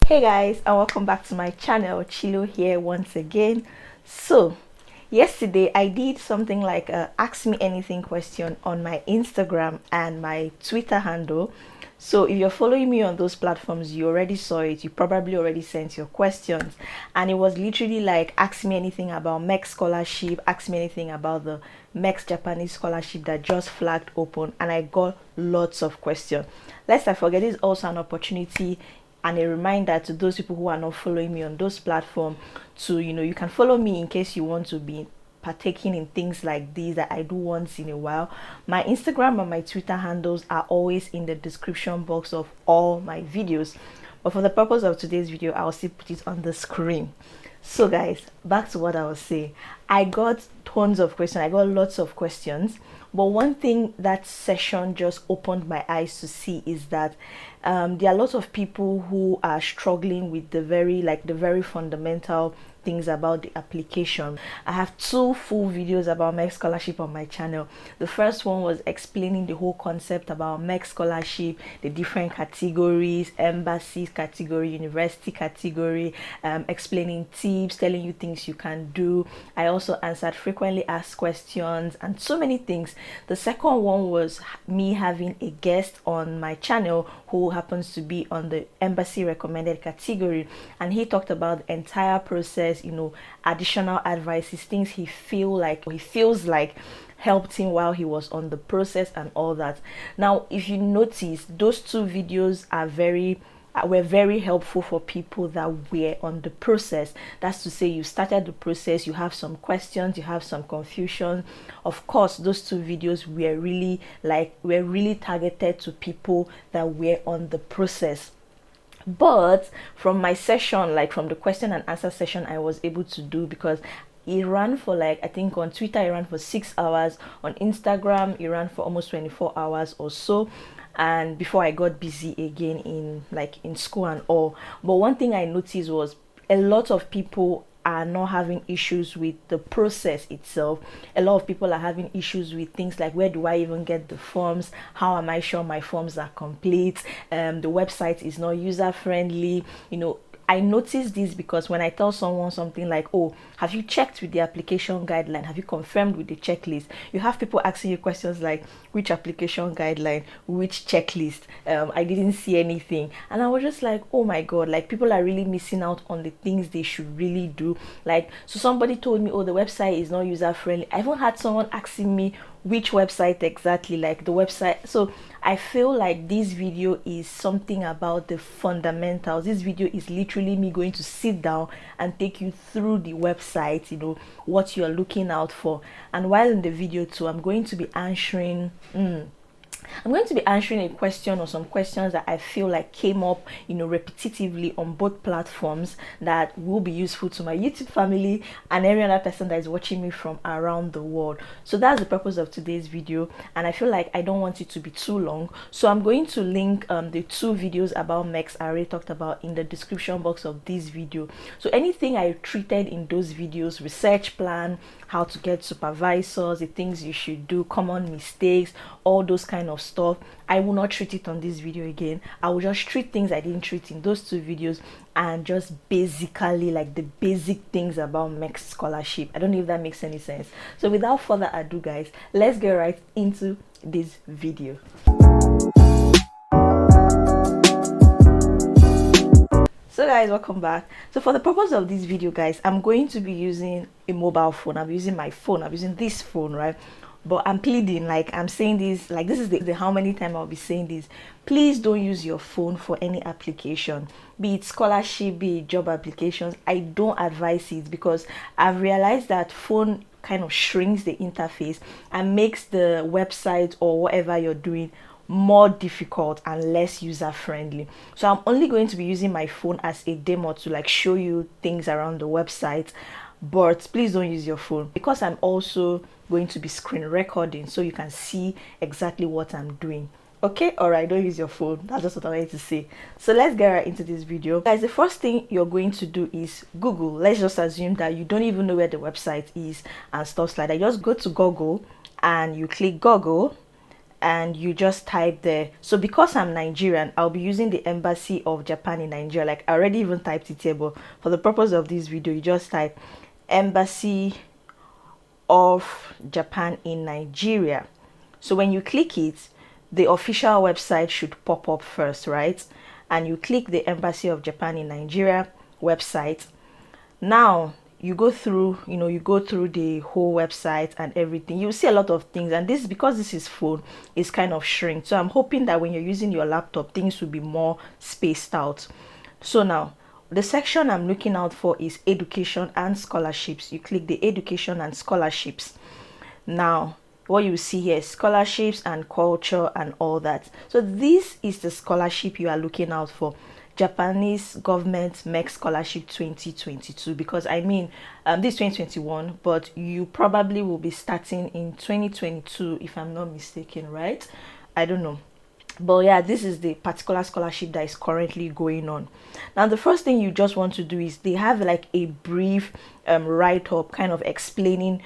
Hey guys, and welcome back to my channel. Chilo here once again. So yesterday I did something like a ask me anything question on my Instagram and my Twitter handle. So if you're following me on those platforms, you already saw it. You probably already sent your questions, and it was literally like ask me anything about MEXT scholarship, ask me anything about the MEXT Japanese scholarship that just flagged open, and I got lots of questions. Lest I forget, this is also an opportunity and a reminder to those people who are not following me on those platforms to, you can follow me in case you want to be partaking in things like these that I do once in a while. My Instagram and my Twitter handles are always in the description box of all my videos, but for the purpose of today's video I'll still put it on the screen. So guys, back to what I was saying. I got tons of questions. I got lots of questions, but one thing that session just opened my eyes to see is that there are lots of people who are struggling with the very fundamental things about the application. I have two full videos about MEXT scholarship on my channel. The first one was explaining the whole concept about MEXT scholarship, the different categories, embassy category, university category, explaining tips, telling you things you can do. I also answered frequently asked questions and so many things. The second one was me having a guest on my channel who happens to be on the embassy recommended category, and he talked about the entire process, additional advices, things he feels like helped him while he was on the process and all that. Now if you notice, those two videos were very helpful for people that were on the process. That's to say, you started the process, you have some questions, you have some confusion. Of course, those two videos were really targeted to people that were on the process. But from my session, like from the question and answer session I was able to do, because it ran for I think on Twitter it ran for 6 hours, on Instagram it ran for almost 24 hours or so, and before I got busy again in school and all. But one thing I noticed was a lot of people are not having issues with the process itself. A lot of people are having issues with things like, where do I even get the forms? How am I sure my forms are complete? The website is not user friendly. I noticed this because when I tell someone something like, oh, have you checked with the application guideline? Have you confirmed with the checklist? You have people asking you questions like, which application guideline, which checklist? I didn't see anything. And I was just like, oh my God, people are really missing out on the things they should really do. So somebody told me, oh, the website is not user friendly. I even had someone asking me which website exactly, like the website. So I feel like this video is something about the fundamentals. This video is literally me going to sit down and take you through the website, what you're looking out for. And while in the video too, I'm going to be answering a question or some questions that I feel like came up, repetitively on both platforms, that will be useful to my YouTube family and every other person that is watching me from around the world. So that's the purpose of today's video, and I feel like I don't want it to be too long. So I'm going to link the two videos about MEXT I already talked about in the description box of this video. So anything I treated in those videos, research plan, how to get supervisors, the things you should do, common mistakes, all those kind of stuff, I will not treat it on this video again. I will just treat things I didn't treat in those two videos, and just basically the basic things about MEXT scholarship. I don't know if that makes any sense. So without further ado guys, let's get right into this video. So guys, welcome back. So for the purpose of this video guys, I'm going to be using a mobile phone. I'm using my phone. I'm using this phone, right? But I'm pleading, I'm saying this, this is the how many times I'll be saying this. Please don't use your phone for any application, be it scholarship, be it job applications. I don't advise it, because I've realized that phone kind of shrinks the interface and makes the website or whatever you're doing more difficult and less user friendly. So I'm only going to be using my phone as a demo to show you things around the website, but please don't use your phone, because I'm also going to be screen recording so you can see exactly what I'm doing. Okay, all right, don't use your phone. That's just what I wanted to say. So let's get right into this video guys. The first thing you're going to do is Google. Let's just assume that you don't even know where the website is and stuff like that. Just go to Google and you click Google, and you just type there. So because I'm Nigerian, I'll be using the Embassy of Japan in Nigeria. Like I already even typed it here, but for the purpose of this video, you just type Embassy of Japan in Nigeria. So when you click it, the official website should pop up first, right? And you click the Embassy of Japan in Nigeria website. Now you go through, you go through the whole website and everything. You see a lot of things, and this, because this is phone, is kind of shrink. So I'm hoping that when you're using your laptop, things will be more spaced out. So now the section I'm looking out for is education and scholarships. You click the education and scholarships. Now what you see here is scholarships and culture and all that. So this is the scholarship you are looking out for. Japanese Government MEXT Scholarship 2022, because I mean this 2021, but you probably will be starting in 2022 if I'm not mistaken, right? I don't know. But yeah, this is the particular scholarship that is currently going on. Now the first thing you just want to do is they have like a brief write-up kind of explaining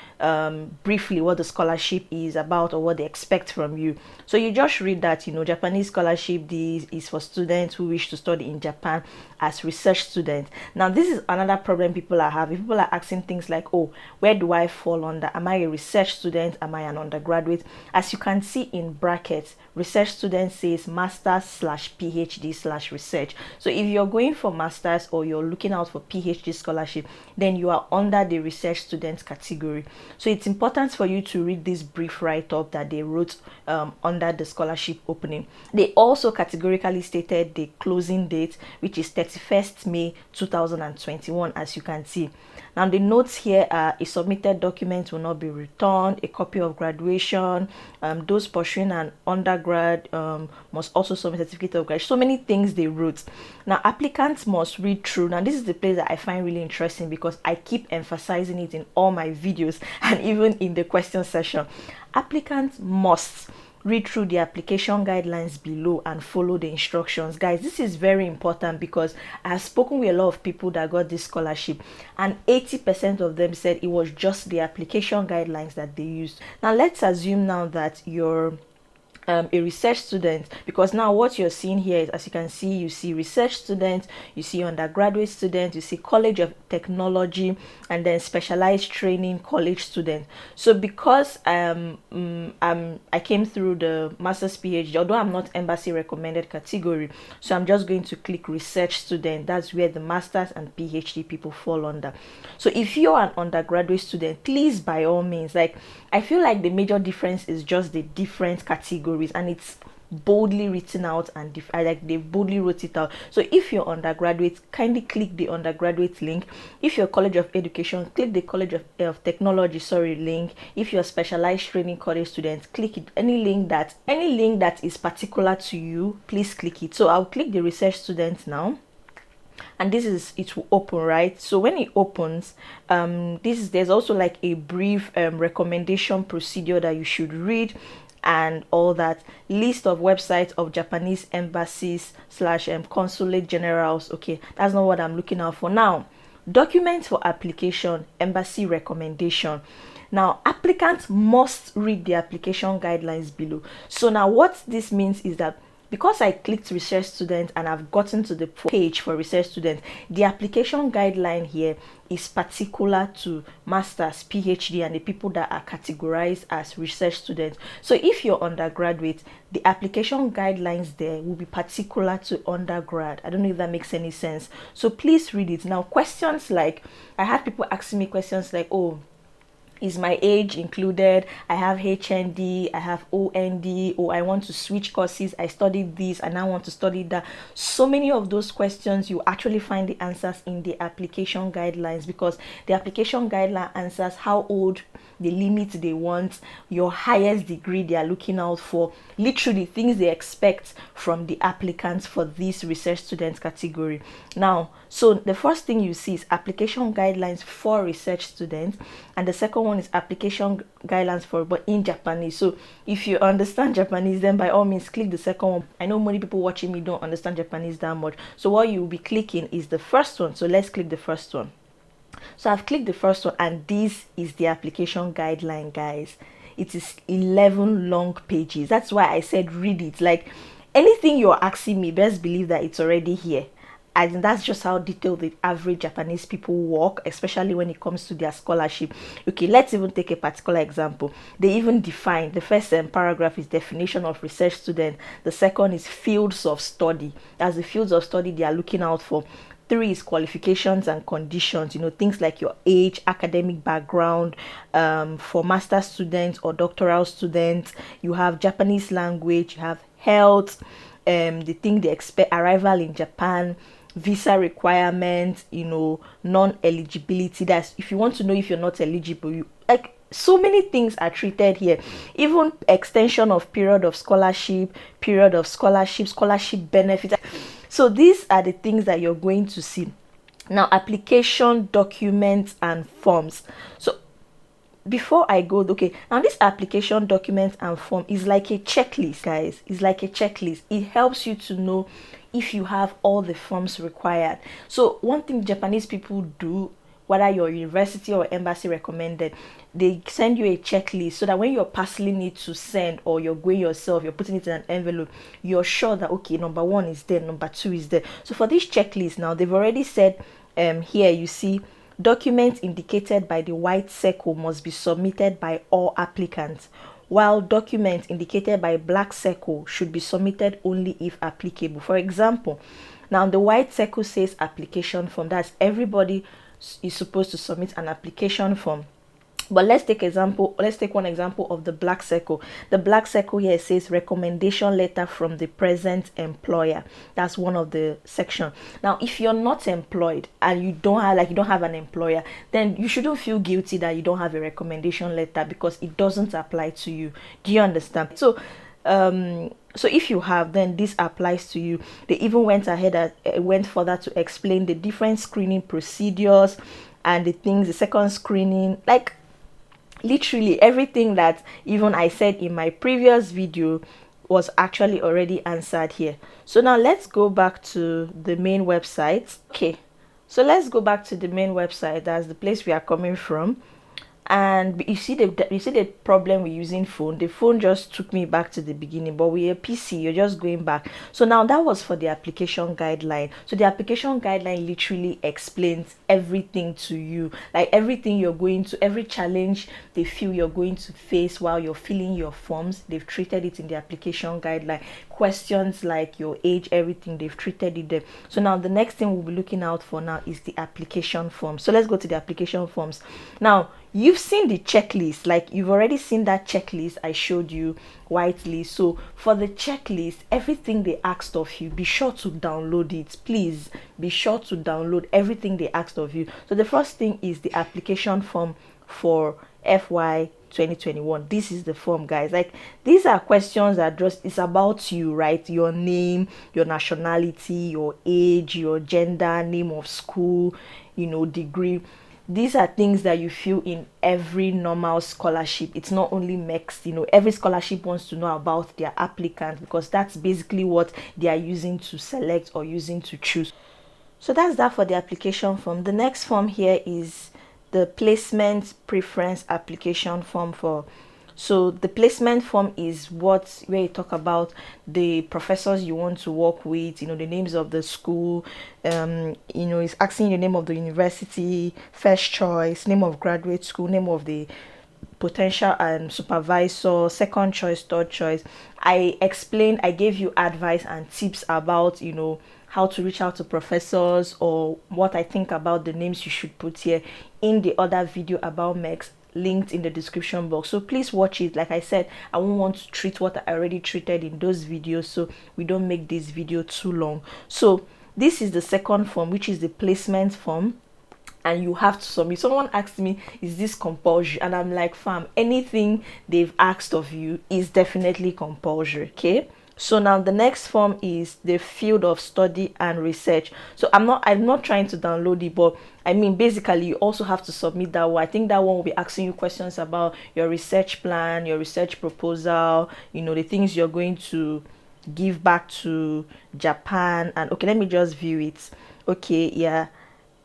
briefly what the scholarship is about or what they expect from you. So you just read that, Japanese scholarship, this is for students who wish to study in Japan as research students. Now this is another problem people are having. People are asking things like, oh, where do I fall under? Am I a research student? Am I an undergraduate? As you can see in brackets, research student says master's/PhD/research. So if you're going for master's or you're looking out for PhD scholarship, then you are under the research student category. So it's important for you to read this brief write-up that they wrote under the scholarship opening. They also categorically stated the closing date, which is 31st May 2021, as you can see. Now the notes here are: a submitted document will not be returned, a copy of graduation, those pursuing an undergrad must also submit a certificate of graduation. So many things they wrote. Now applicants must read through. Now this is the place that I find really interesting, because I keep emphasizing it in all my videos and even in the question session. Applicants must read through the application guidelines below and follow the instructions. Guys, this is very important, because I have spoken with a lot of people that got this scholarship, and 80% of them said it was just the application guidelines that they used. Now let's assume now that you're a research student, because now what you're seeing here is, as you can see, you see research student, you see undergraduate student, you see College of Technology, and then specialized training college student. So because I came through the master's PhD, although I'm not embassy recommended category, so I'm just going to click research student. That's where the master's and PhD people fall under. So if you're an undergraduate student, please, by all means, like, I feel like the major difference is just the different categories, and it's boldly written out, and like they boldly wrote it out. So if you're undergraduate, kindly click the undergraduate link. If you're College of Education, click the College of Technology link. If you're specialized training college students, click it. Any link that is particular to you, please click it. So I'll click the research students now, and it will open, right? So when it opens, there's also like a brief recommendation procedure that you should read and all that. List of websites of Japanese embassies / consulate generals. Okay, that's not what I'm looking out for now. Documents for application, embassy recommendation. Now applicants must read the application guidelines below. So now what this means is that, because I clicked research student and I've gotten to the page for research student, the application guideline here is particular to master's, PhD, and the people that are categorized as research students. So if you're undergraduate, the application guidelines there will be particular to undergrad. I don't know if that makes any sense. So please read it. Now questions like, I had people asking me questions like, oh, is my age included? I have HND, I have OND, or I want to switch courses. I studied this and I want to study that. So many of those questions, you actually find the answers in the application guidelines, because the application guideline answers how old, the limit they want, your highest degree they are looking out for, literally things they expect from the applicants for this research student category. Now, so the first thing you see is application guidelines for research students, and the second one is application guidelines for, but in Japanese. So if you understand Japanese, then by all means click the second one. I know many people watching me don't understand Japanese that much, so what you will be clicking is the first one. So let's click the first one. So I've clicked the first one, and this is the application guideline, guys. it is 11 long pages. That's why I said read it. Like, anything you're asking me, best believe that it's already here. And that's just how detailed the average Japanese people work, especially when it comes to their scholarship. Okay, let's even take a particular example. They even define, the first paragraph is definition of research student. The second is fields of study. That's the fields of study they are looking out for. 3 is qualifications and conditions, things like your age, academic background. For master students or doctoral students, you have Japanese language, you have health, the thing they expect, arrival in Japan, visa requirements, non-eligibility. That's if you want to know if you're not eligible, like, so many things are treated here, even extension of period of scholarship, scholarship benefits. So these are the things that you're going to see. Now, application documents and forms. So before I go, okay, now this application document and form is like a checklist, guys. It's like a checklist. It helps you to know if you have all the forms required. So one thing Japanese people do, whether your university or embassy recommended, they send you a checklist so that when you're parceling it to send, or you're going yourself, you're putting it in an envelope, you're sure that, okay, number 1 is there, number 2 is there. So for this checklist now, they've already said, here you see, documents indicated by the white circle must be submitted by all applicants, while documents indicated by black circle should be submitted only if applicable. For example, now the white circle says application form. That's everybody is supposed to submit an application form. But let's take one example of the black circle. The black circle here says recommendation letter from the present employer. That's one of the section. Now, if you're not employed and you don't have an employer, then you shouldn't feel guilty that you don't have a recommendation letter, because it doesn't apply to you. Do you understand? So if you have, then this applies to you. They even went further to explain the different screening procedures and the second screening, like literally everything that even I said in my previous video was actually already answered here. So now let's go back to the main website. Okay, so let's go back to the main website. That's the place we are coming from. And you see the problem with using phone. The phone just took me back to the beginning, but with a PC you're just going back. So now that was for the application guideline. So the application guideline literally explains everything to you, like everything you're going to, every challenge they feel you're going to face while you're filling your forms, they've treated it in the application guideline. Questions like your age, everything, they've treated it there. So now the next thing we'll be looking out for now is the application form. So let's go to the application forms. Now, you've seen the checklist, like you've already seen that checklist I showed you whitely. So for the checklist, everything they asked of you, be sure to download it. Please be sure to download everything they asked of you. So the first thing is the application form for FY 2021. This is the form, guys. Like, these are questions that just, it's about you, right? Your name, your nationality, your age, your gender, name of school, degree. These are things that you feel in every normal scholarship. It's not only MEXT, every scholarship wants to know about their applicant, because that's basically what they are using to select or using to choose. So that's that for the application form. The next form here is the placement preference application form for. So the placement form is where you talk about the professors you want to work with, the names of the school, it's asking the name of the university, first choice, name of graduate school, name of the potential and supervisor, second choice, third choice. I gave you advice and tips about, how to reach out to professors, or what I think about the names you should put here in the other video about MEXT, linked in the description box. So please watch it. Like I said, I won't want to treat what I already treated in those videos, so we don't make this video too long. So this is the second form, which is the placement form, and you have to submit. Someone asked me, is this compulsory? And I'm like, fam, anything they've asked of you is definitely compulsory. Okay, so now the next form is the field of study and research. So I'm not trying to download it, but I mean, basically you also have to submit that one. I think that one will be asking you questions about your research plan, your research proposal, the things you're going to give back to Japan. And okay, let me just view it. Okay, yeah,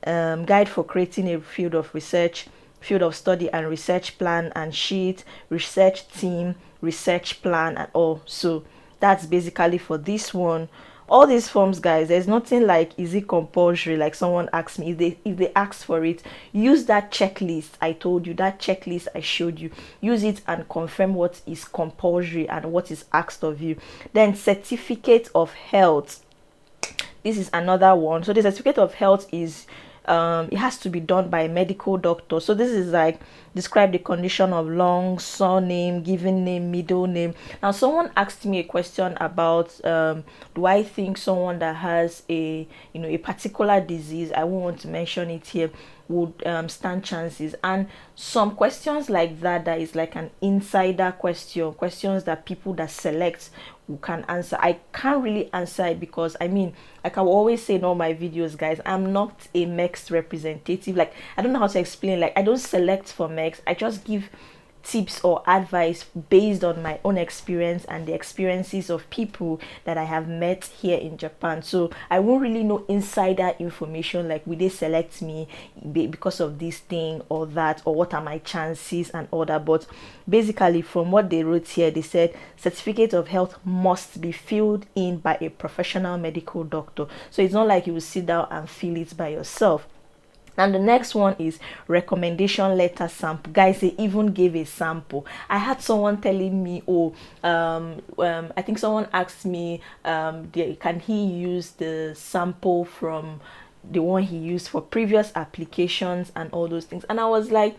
guide for creating a field of research, field of study and research plan and sheet, research team, research plan, and all. So that's basically for this one. All these forms, guys, there's nothing like is it compulsory, like someone asked me. If they ask for it, use that checklist I told you, that checklist I showed you. Use it and confirm what is compulsory and what is asked of you. Then certificate of health, this is another one. So the certificate of health is it has to be done by a medical doctor. So this is like describe the condition of lungs, surname, given name, middle name. Now someone asked me a question about do I think someone that has a a particular disease, I won't want to mention it here, would stand chances. And some questions like that is like an insider questions that people that select who can answer. I can't really answer it because I mean, like I will always say in all my videos, guys, I'm not a MEXT representative. Like I don't know how to explain, like I don't select for MEXT, I just give tips or advice based on my own experience and the experiences of people that I have met here in Japan. So I won't really know insider information like will they select me because of this thing or that, or what are my chances and all that. But basically from what they wrote here, they said certificate of health must be filled in by a professional medical doctor. So it's not like you will sit down and fill it by yourself. And the next one is recommendation letter sample. Guys, they even gave a sample. I had someone telling me, oh, I think someone asked me, can he use the sample from the one he used for previous applications and all those things. And I was like,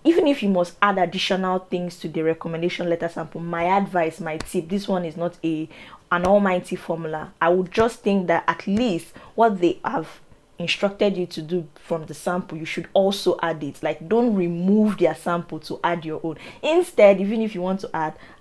even if you must add additional things to the recommendation letter sample, my advice, my tip, this one is not an almighty formula. I would just think that at least what they have instructed you to do from the sample, you should also add it. Like don't remove their sample to add your own. Instead, even if you want to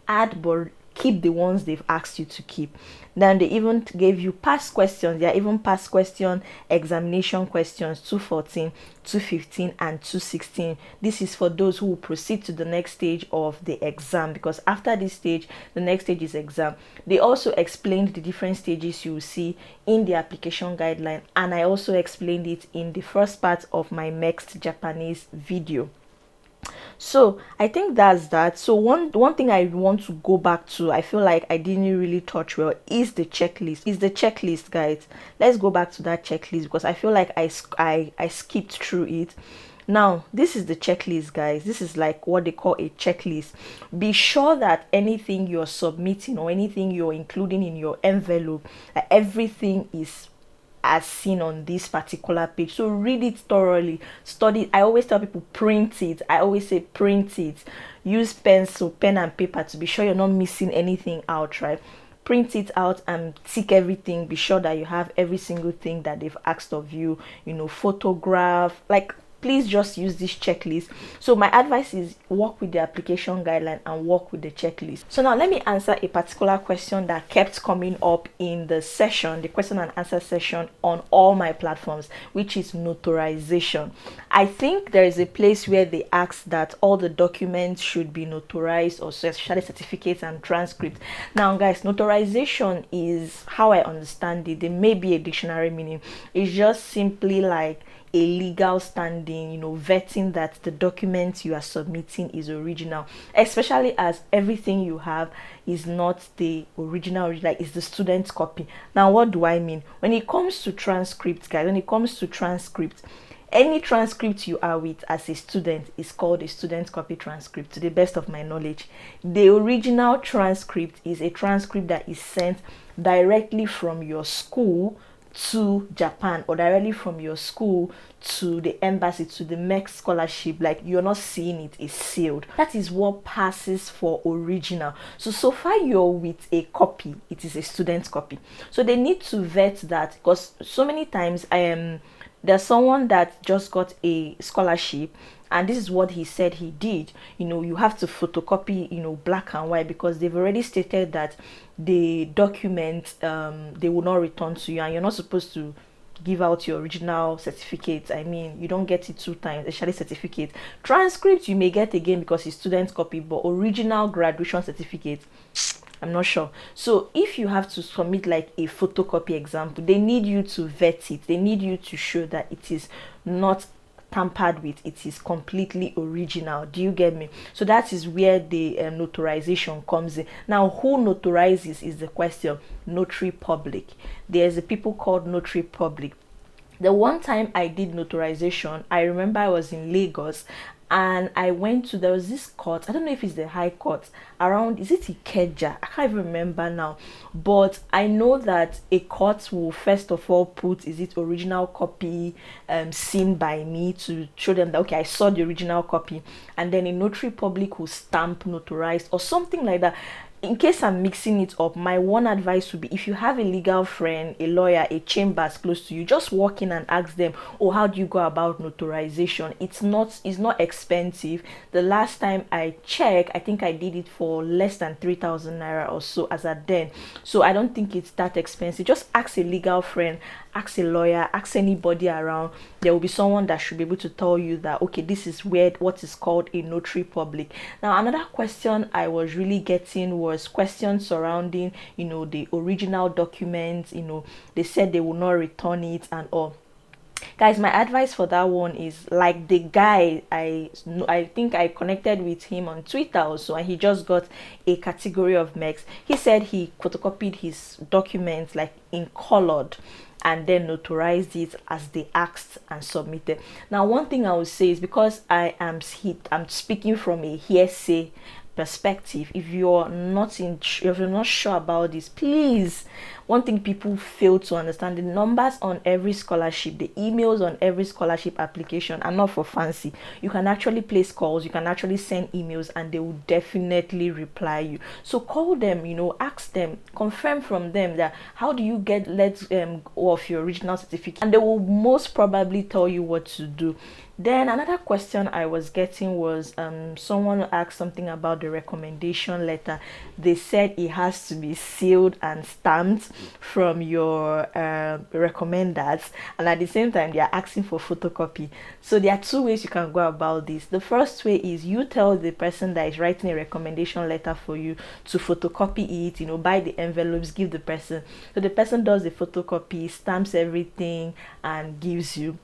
add, but keep the ones they've asked you to keep. Then they even gave you past questions. There are even past question examination questions 214, 215 and 216. This is for those who will proceed to the next stage of the exam, because after this stage the next stage is exam. They also explained the different stages you will see in the application guideline, and I also explained it in the first part of my MEXT Japanese video. So I think that's that. So one thing I want to go back to, I feel like I didn't really touch well, is the checklist, guys. Let's go back to that checklist because I feel like I skipped through it. Now this is the checklist, guys. This is like what they call a checklist. Be sure that anything you're submitting or anything you're including in your envelope, that everything is as seen on this particular page. So read it thoroughly, study it. I always tell people print it. I always say print it. Use pen and paper to be sure you're not missing anything out, right? Print it out and tick everything. Be sure that you have every single thing that they've asked of you, photograph, like please just use this checklist. So my advice is work with the application guideline and work with the checklist. So now let me answer a particular question that kept coming up in the session, the question and answer session on all my platforms, which is notarization. I think there is a place where they ask that all the documents should be notarized, or especially certificates and transcripts. Now guys, notarization is, how I understand it, there may be a dictionary meaning. It's just simply like a legal standing, vetting that the document you are submitting is original, especially as everything you have is not the original, like it's the student's copy. Now what do I mean when it comes to transcripts, guys? When it comes to transcripts, any transcript you are with as a student is called a student copy transcript, to the best of my knowledge. The original transcript is a transcript that is sent directly from your school to Japan, or directly from your school to the embassy, to the MEXT scholarship. Like you're not seeing it, it's sealed. That is what passes for original. So far you're with a copy, it is a student copy. So they need to vet that, because so many times there's someone that just got a scholarship and this is what he said he did. You have to photocopy, black and white, because they've already stated that the document they will not return to you, and you're not supposed to give out your original certificate. I mean, you don't get it 2 times, especially certificate. Transcript you may get again because it's student copy, but original graduation certificate, I'm not sure. So if you have to submit like a photocopy example, they need you to vet it. They need you to show that it is not tampered with. It is completely original. Do you get me? So that is where the notarization comes in. Now, who notarizes is the question. Notary public. There's a people called notary public. The one time I did notarization, I remember I was in Lagos and I went to, there was this court, I don't know if it's the high court around, is it Ikeja? I can't even remember now, but I know that a court will first of all put, is it original copy seen by me, to show them that okay, I saw the original copy, and then a notary public will stamp notarized or something like that. In case I'm mixing it up, my one advice would be, if you have a legal friend, a lawyer, a chambers close to you, just walk in and ask them, oh, how do you go about notarization? It's not expensive. The last time I checked, I think I did it for less than 3,000 naira or so as at then. So I don't think it's that expensive. Just ask a legal friend, ask a lawyer, ask anybody around. There will be someone that should be able to tell you that okay, this is where what is called a notary public. Now, another question I was really getting was questions surrounding, the original documents. They said they will not return it and all. Guys, my advice for that one is, like the guy, I think I connected with him on Twitter also, and he just got a category of MEXT. He said he photocopied his documents like in colored and then notarized it as they asked and submitted. Now, one thing I would say is, because I'm speaking from a hearsay perspective, if you're not sure about this, please, one thing people fail to understand, the numbers on every scholarship, the emails on every scholarship application are not for fancy. You can actually place calls, you can actually send emails, and they will definitely reply you. So call them, ask them, confirm from them that how do you get let go of your original certificate, and they will most probably tell you what to do. Then another question I was getting was someone asked something about the recommendation letter. They said it has to be sealed and stamped from your recommenders, and at the same time they are asking for photocopy. So there are two ways you can go about this. The first way is you tell the person that is writing a recommendation letter for you to photocopy it, buy the envelopes, give the person. So the person does the photocopy, stamps everything, and gives you.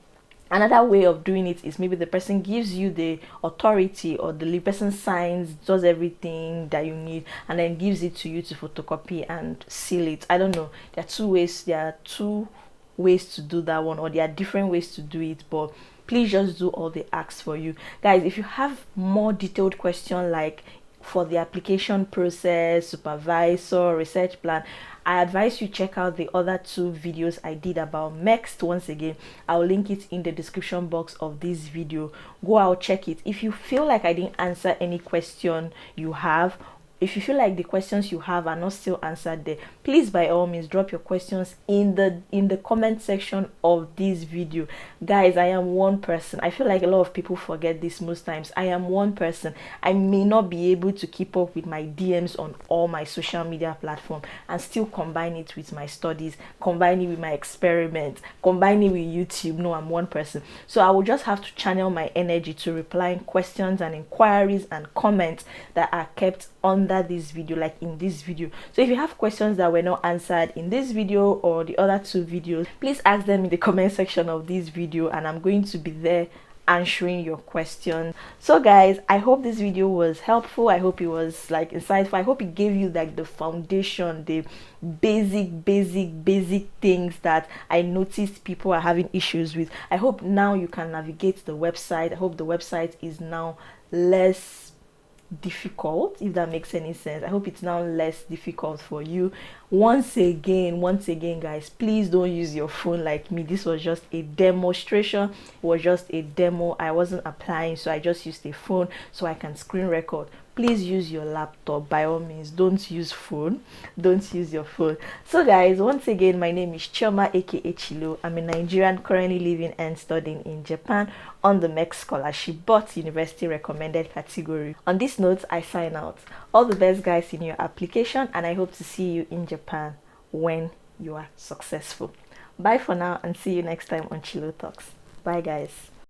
Another way of doing it is maybe the person gives you the authority, or the person signs, does everything that you need, and then gives it to you to photocopy and seal it. I don't know. There are two ways to do that one, or there are different ways to do it, but please just do all the acts for you. Guys, if you have more detailed question like for the application process, supervisor, research plan, I advise you check out the other two videos I did about MEXT. Once again, I'll link it in the description box of this video. Go out, check it. If you feel like I didn't answer any question you have, if you feel like the questions you have are not still answered there, please by all means drop your questions in the comment section of this video. Guys, I am one person. I feel like a lot of people forget this most times. I am one person. I may not be able to keep up with my DMs on all my social media platforms and still combine it with my studies, combine it with my experiments, combine it with YouTube. No, I'm one person. So I will just have to channel my energy to replying questions and inquiries and comments that are kept under this video, like in this video. So if you have questions that were not answered in this video or the other two videos, please ask them in the comment section of this video, and I'm going to be there answering your questions. So guys, I hope this video was helpful. I hope it was like insightful. I hope it gave you like the foundation, the basic things that I noticed people are having issues with. I hope now you can navigate the website. I hope the website is now less difficult, if that makes any sense. I hope it's now less difficult for you. Once again guys, please don't use your phone like me. This was just a demonstration. It was just a demo. I wasn't applying, so I just used a phone so I can screen record. Please use your laptop. By all means, don't use phone. Don't use your phone. So guys, once again, my name is Chioma, aka Chilo. I'm a Nigerian currently living and studying in Japan on the MEXT scholarship, but university recommended category. On this note, I sign out. All the best guys in your application, and I hope to see you in Japan when you are successful. Bye for now, and see you next time on Chilo Talks. Bye guys.